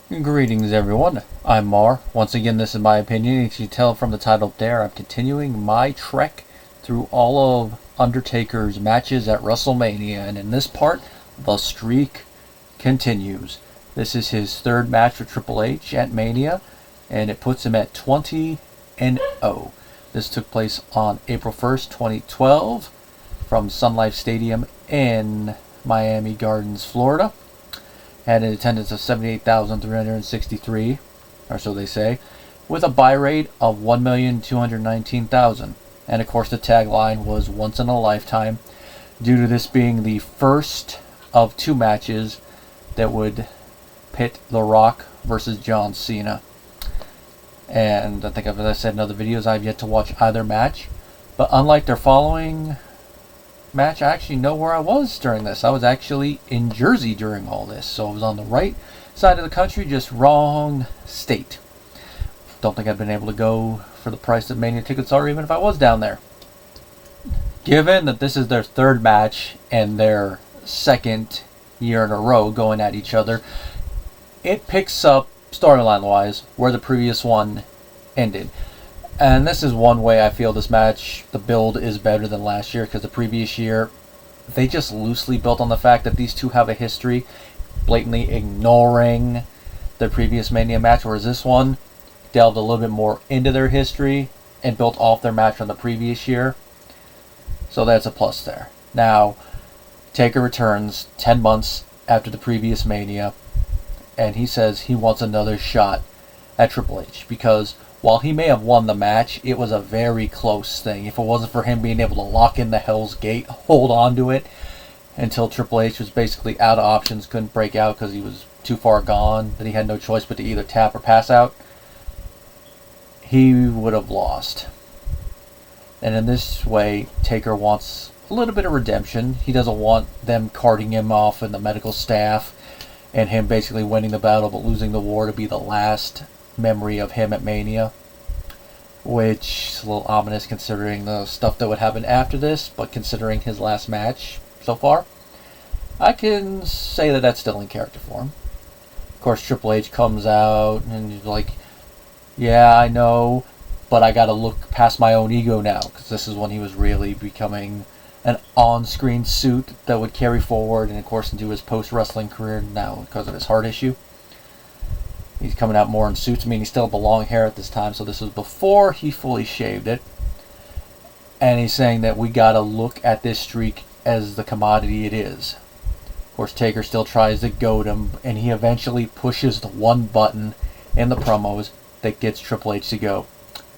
Greetings everyone, I'm Mar. Once again, this is my opinion. As you tell from the title there, I'm continuing my trek through all of Undertaker's matches at WrestleMania, and in this part, the streak continues. This is his third match with Triple H at Mania, and it puts him at 20-0. This took place on April 1st, 2012, from Sun Life Stadium in Miami Gardens, Florida. Had an attendance of 78,363, or so they say, with a buy rate of 1,219,000. And of course the tagline was once in a lifetime, due to this being the first of two matches that would pit The Rock versus John Cena. And I think, as I said in other videos, I've yet to watch either match. But unlike their following match, I actually know where I was during this. I was actually in Jersey during all this, so I was on the right side of the country, just wrong state. Don't think I've been able to go for the price that Mania tickets are, even if I was down there. Given that this is their third match and their second year in a row going at each other, it picks up storyline wise where the previous one ended. And this is one way I feel this match, the build is better than last year, because the previous year, they just loosely built on the fact that these two have a history, blatantly ignoring the previous Mania match, whereas this one delved a little bit more into their history and built off their match from the previous year. So that's a plus there. Now, Taker returns 10 months after the previous Mania, and he says he wants another shot at Triple H, because while he may have won the match, it was a very close thing. If it wasn't for him being able to lock in the Hell's Gate, hold on to it until Triple H was basically out of options, couldn't break out because he was too far gone, that he had no choice but to either tap or pass out, he would have lost. And in this way, Taker wants a little bit of redemption. He doesn't want them carting him off and the medical staff and him basically winning the battle but losing the war to be the last memory of him at Mania, which is a little ominous considering the stuff that would happen after this, but considering his last match so far, I can say that that's still in character for him. Of course, Triple H comes out and he's like, yeah, I know, but I gotta look past my own ego now, because this is when he was really becoming an on-screen suit that would carry forward and of course into his post-wrestling career now because of his heart issue. He's coming out more in suits. I mean, he still had the long hair at this time, so this was before he fully shaved it. And he's saying that we gotta look at this streak as the commodity it is. Of course, Taker still tries to goad him, and he eventually pushes the one button in the promos that gets Triple H to go.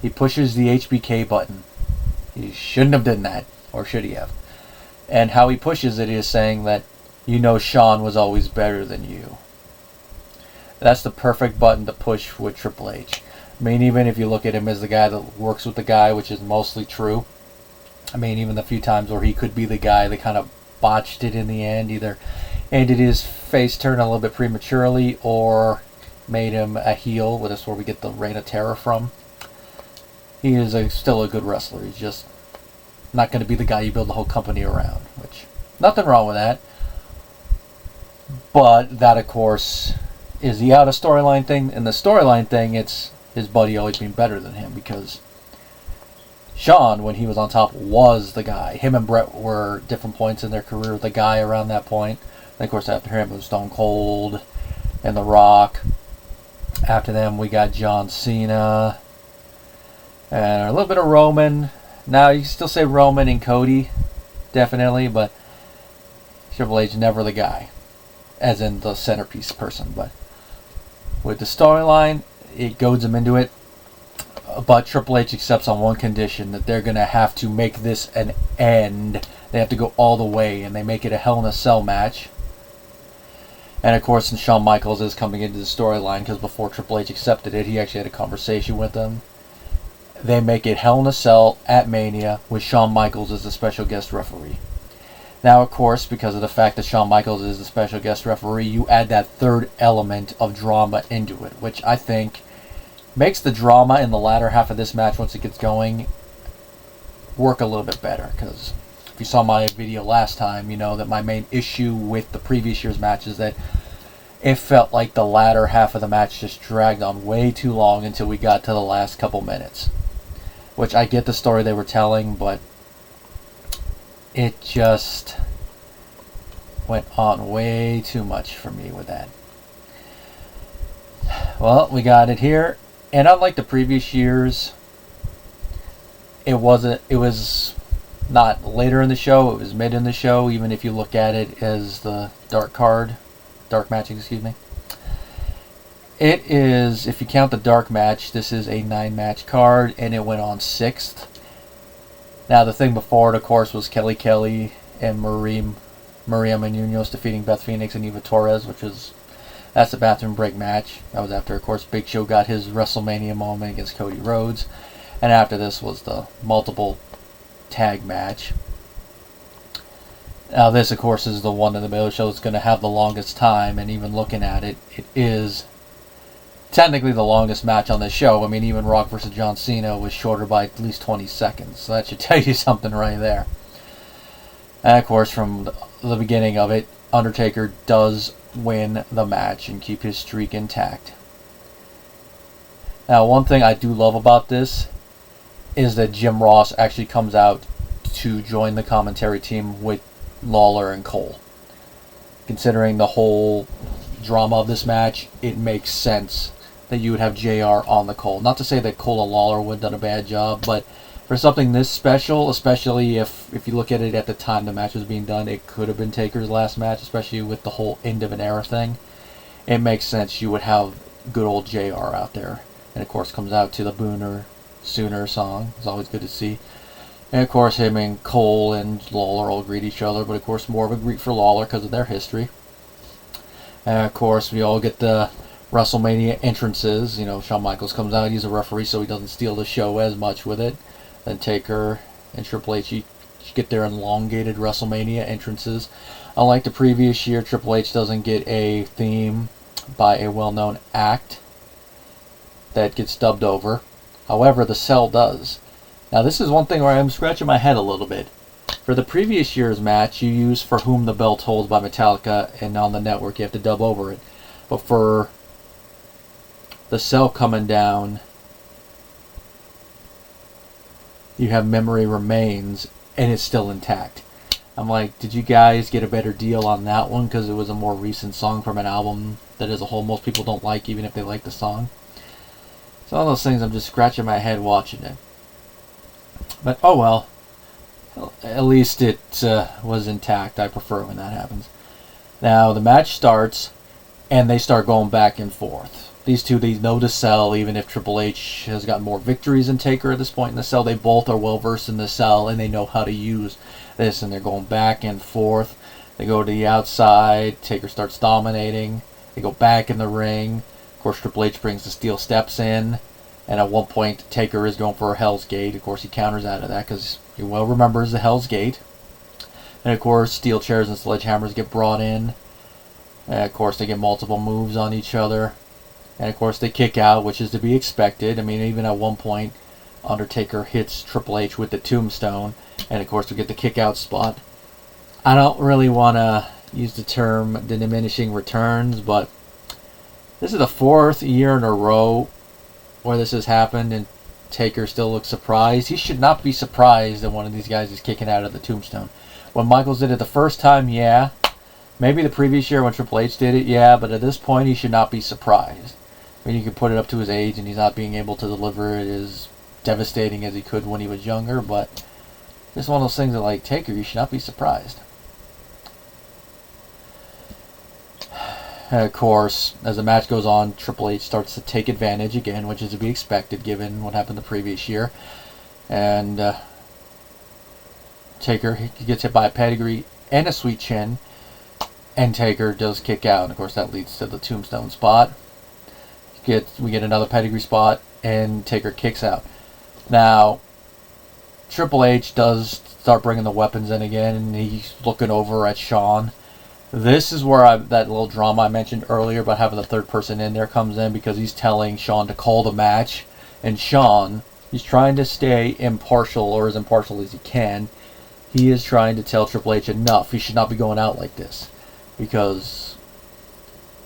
He pushes the HBK button. He shouldn't have done that, or should he have? And how he pushes it is saying that, you know, Shawn was always better than you. That's the perfect button to push with Triple H. I mean, even if you look at him as the guy that works with the guy, which is mostly true. I mean, even the few times where he could be the guy that kind of botched it in the end, either ended his face turn a little bit prematurely or made him a heel, which is where we get the Reign of Terror from. He is still a good wrestler. He's just not going to be the guy you build the whole company around, which, nothing wrong with that. But that, of course, is the out of storyline thing. In the storyline thing, it's his buddy always being better than him, because Shawn, when he was on top, was the guy. Him and Brett were different points in their career, the guy around that point. And of course, after him, it was Stone Cold and The Rock. After them, we got John Cena and a little bit of Roman. Now, you can still say Roman and Cody, definitely, but Triple H never the guy, as in the centerpiece person. But with the storyline, it goads him into it. But Triple H accepts on one condition, that they're going to have to make this an end. They have to go all the way, and they make it a Hell in a Cell match. And of course, and Shawn Michaels is coming into the storyline, because before Triple H accepted it, he actually had a conversation with them. They make it Hell in a Cell at Mania with Shawn Michaels as the special guest referee. Now, of course, because of the fact that Shawn Michaels is the special guest referee, you add that third element of drama into it, which I think makes the drama in the latter half of this match, once it gets going, work a little bit better. Because if you saw my video last time, you know that my main issue with the previous year's match is that it felt like the latter half of the match just dragged on way too long until we got to the last couple minutes. Which I get the story they were telling, but it just went on way too much for me with that. Well, we got it here, and unlike the previous years, it was not later in the show, it was mid in the show, even if you look at it as the dark match, excuse me. It is, if you count the dark match, this is a 9-match card, and it went on 6th. Now, the thing before it, of course, was Kelly and Maria Menounos defeating Beth Phoenix and Eva Torres, that's the bathroom break match. That was after, of course, Big Show got his WrestleMania moment against Cody Rhodes. And after this was the multiple tag match. Now, this, of course, is the one in the middle show that's going to have the longest time, and even looking at it, it is technically the longest match on the show. I mean, even Rock vs. John Cena was shorter by at least 20 seconds. So that should tell you something right there. And, of course, from the beginning of it, Undertaker does win the match and keep his streak intact. Now, one thing I do love about this is that Jim Ross actually comes out to join the commentary team with Lawler and Cole. Considering the whole drama of this match, it makes sense that you would have JR on the Cole. Not to say that Cole and Lawler would have done a bad job, but for something this special, especially if you look at it at the time the match was being done, it could have been Taker's last match, especially with the whole end of an era thing. It makes sense you would have good old JR out there. And of course comes out to the Booner Sooner song. It's always good to see. And of course him and Cole and Lawler all greet each other, but of course more of a greet for Lawler because of their history. And of course we all get the WrestleMania entrances. You know, Shawn Michaels comes out, he's a referee so he doesn't steal the show as much with it. Then Taker and Triple H, you get their elongated WrestleMania entrances. Unlike the previous year, Triple H doesn't get a theme by a well-known act that gets dubbed over. However, the Cell does. Now, this is one thing where I'm scratching my head a little bit. For the previous year's match, you use For Whom the Bell Tolls by Metallica, and on the network you have to dub over it. But for the Cell coming down, you have Memory Remains, and it's still intact. I'm like, did you guys get a better deal on that one? Because it was a more recent song from an album that as a whole most people don't like, even if they like the song. It's one of those things I'm just scratching my head watching it. But, oh well. At least it was intact. I prefer when that happens. Now, the match starts, and they start going back and forth. These two, they know the Cell, even if Triple H has got more victories than Taker at this point in the Cell. They both are well versed in the Cell, and they know how to use this, and they're going back and forth. They go to the outside. Taker starts dominating. They go back in the ring. Of course, Triple H brings the steel steps in, and at one point, Taker is going for a Hell's Gate. Of course, he counters out of that because he well remembers the Hell's Gate. And of course, steel chairs and sledgehammers get brought in. And of course, they get multiple moves on each other. And of course, they kick out, which is to be expected. I mean, even at one point, Undertaker hits Triple H with the tombstone. And of course, we get the kick out spot. I don't really want to use the term the diminishing returns, but this is the 4th year in a row where this has happened, and Taker still looks surprised. He should not be surprised that one of these guys is kicking out of the tombstone. When Michaels did it the first time, yeah. Maybe the previous year when Triple H did it, yeah. But at this point, he should not be surprised. I mean, you could put it up to his age, and he's not being able to deliver it as devastating as he could when he was younger. But it's one of those things that, like, Taker, you should not be surprised. And of course, as the match goes on, Triple H starts to take advantage again, which is to be expected given what happened the previous year. And Taker, he gets hit by a pedigree and a sweet chin, and Taker does kick out. And of course, that leads to the tombstone spot. We get another pedigree spot, and Taker kicks out. Now, Triple H does start bringing the weapons in again, and he's looking over at Shawn. This is where that little drama I mentioned earlier about having the third person in there comes in, because he's telling Shawn to call the match. And Shawn, he's trying to stay impartial, or as impartial as he can. He is trying to tell Triple H enough. He should not be going out like this. Because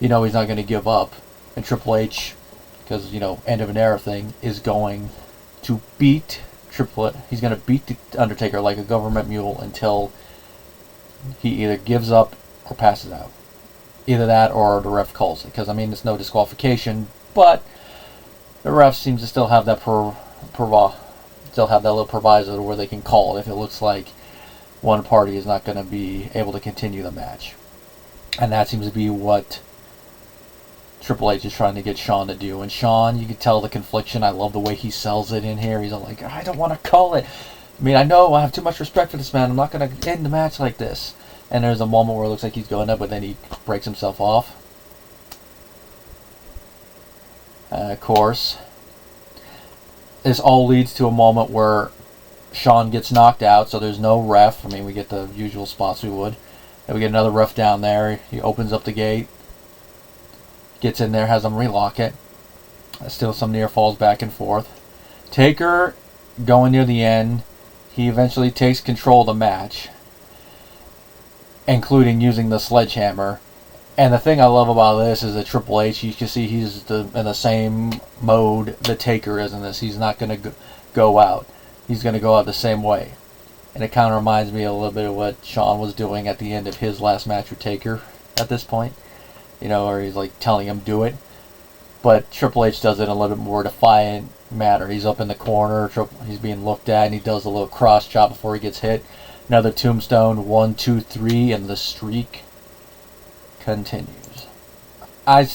you know he's not going to give up. And Triple H, because, you know, end of an era thing, is going to beat he's going to beat the Undertaker like a government mule until he either gives up or passes out. Either that or the ref calls it. Because, I mean, it's no disqualification, but the ref seems to still have that still have that little proviso where they can call it if it looks like one party is not going to be able to continue the match. And that seems to be what Triple H is trying to get Shawn to do. And Shawn, you can tell the confliction. I love the way he sells it in here. He's all like, I don't want to call it. I mean, I know I have too much respect for this man. I'm not going to end the match like this. And there's a moment where it looks like he's going up, but then he breaks himself off. Of course, this all leads to a moment where Shawn gets knocked out, so there's no ref. I mean, we get the usual spots we would. Then we get another ref down there. He opens up the gate. Gets in there, has them relock it. Still some near falls back and forth. Taker going near the end. He eventually takes control of the match, including using the sledgehammer. And the thing I love about this is that Triple H, you can see he's in the same mode the Taker is in this. He's not going to go out. He's going to go out the same way. And it kind of reminds me a little bit of what Shawn was doing at the end of his last match with Taker at this point. You know, or he's like telling him do it. But Triple H does it in a little bit more defiant manner. He's up in the corner, he's being looked at, and he does a little cross chop before he gets hit. Another tombstone, 1, 2, 3, and the streak continues. I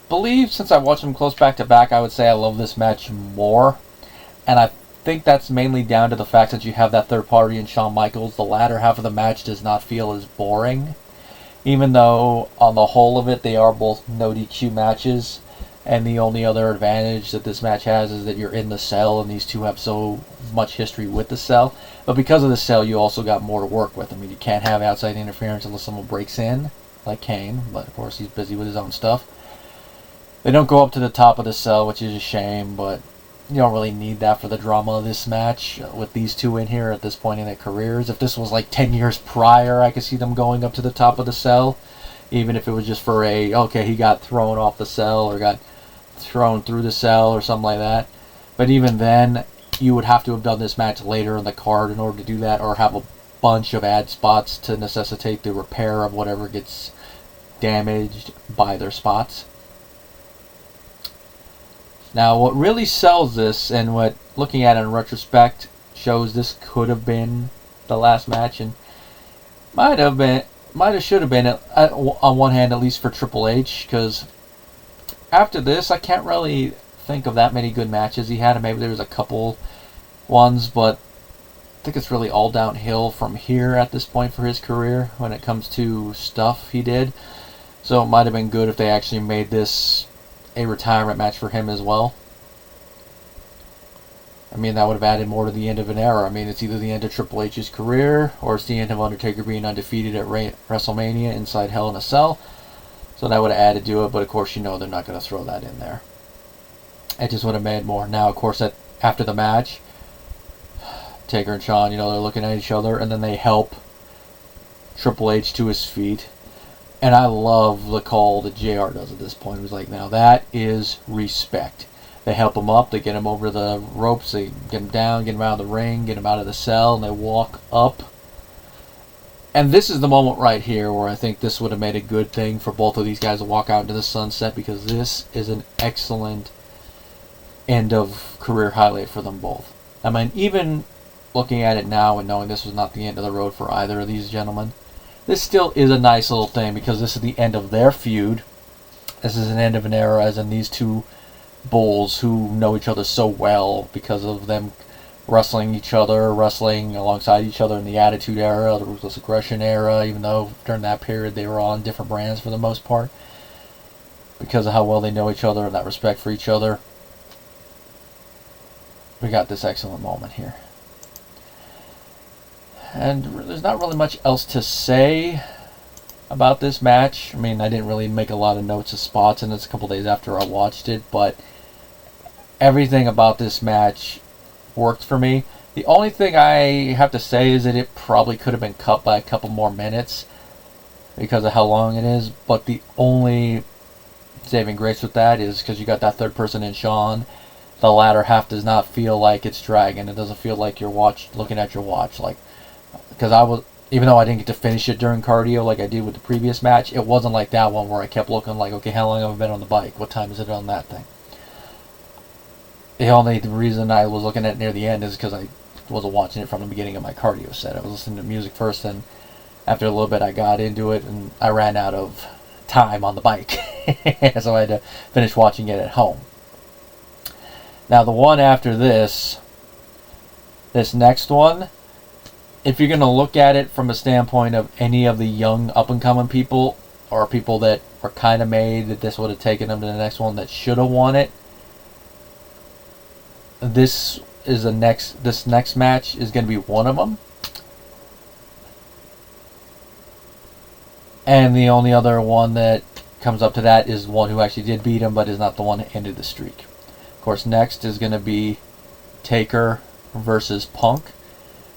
believe, since I watched them close back to back, I would say I love this match more. And I think that's mainly down to the fact that you have that third party in Shawn Michaels. The latter half of the match does not feel as boring. Even though, on the whole of it, they are both no DQ matches. And the only other advantage that this match has is that you're in the cell, and these two have so much history with the cell. But because of the cell, you also got more to work with. I mean, you can't have outside interference unless someone breaks in, like Kane. But, of course, he's busy with his own stuff. They don't go up to the top of the cell, which is a shame, but you don't really need that for the drama of this match with these two in here at this point in their careers. If this was like 10 years prior, I could see them going up to the top of the cell, even if it was just for okay, he got thrown off the cell or got thrown through the cell or something like that. But even then, you would have to have done this match later in the card in order to do that, or have a bunch of ad spots to necessitate the repair of whatever gets damaged by their spots. Now, what really sells this, and what looking at it in retrospect shows this could have been the last match, and should have been on one hand, at least for Triple H, because after this, I can't really think of that many good matches he had, and maybe there was a couple ones, but I think it's really all downhill from here at this point for his career when it comes to stuff he did. So it might have been good if they actually made this a retirement match for him as well. I mean, that would have added more to the end of an era. I mean, it's either the end of Triple H's career, or it's the end of Undertaker being undefeated at WrestleMania inside Hell in a Cell. So that would have added to it, but of course, you know they're not going to throw that in there. It just would have made more. Now, of course, after the match, Taker and Shawn, you know, they're looking at each other, and then they help Triple H to his feet. And I love the call that JR does at this point. It was like, now that is respect. They help him up. They get him over the ropes. They get him down, get him out of the ring, get him out of the cell, and they walk up. And this is the moment right here where I think this would have made a good thing for both of these guys to walk out into the sunset, because this is an excellent end of career highlight for them both. I mean, even looking at it now and knowing this was not the end of the road for either of these gentlemen, this still is a nice little thing, because this is the end of their feud. This is an end of an era, as in these two bulls who know each other so well because of them wrestling alongside each other in the Attitude Era, the Ruthless Aggression Era, even though during that period they were on different brands for the most part, because of how well they know each other and that respect for each other. We got this excellent moment here. And there's not really much else to say about this match. I mean, I didn't really make a lot of notes of spots, and it's a couple days after I watched it, but everything about this match worked for me. The only thing I have to say is that it probably could have been cut by a couple more minutes because of how long it is, but the only saving grace with that is because you got that third person in Sean. The latter half does not feel like it's dragging. It doesn't feel like you're looking at your watch. Like, because even though I didn't get to finish it during cardio like I did with the previous match, it wasn't like that one where I kept looking like, okay, how long have I been on the bike? What time is it on that thing? The only reason I was looking at it near the end is because I wasn't watching it from the beginning of my cardio set. I was listening to music first, and after a little bit I got into it, and I ran out of time on the bike. So I had to finish watching it at home. Now the one after this next one, if you're going to look at it from a standpoint of any of the young up-and-coming people, or people that were kind of made that this would have taken them to the next one that should have won it, this next match is going to be one of them. And the only other one that comes up to that is one who actually did beat him, but is not the one that ended the streak. Of course, next is going to be Taker versus Punk.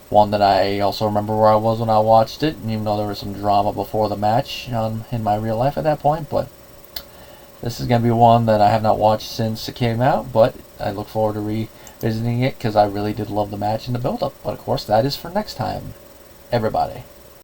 One that I also remember where I was when I watched it, and even though there was some drama before the match in my real life at that point. But this is going to be one that I have not watched since it came out, but I look forward to revisiting it because I really did love the match and the build-up. But of course, that is for next time, everybody.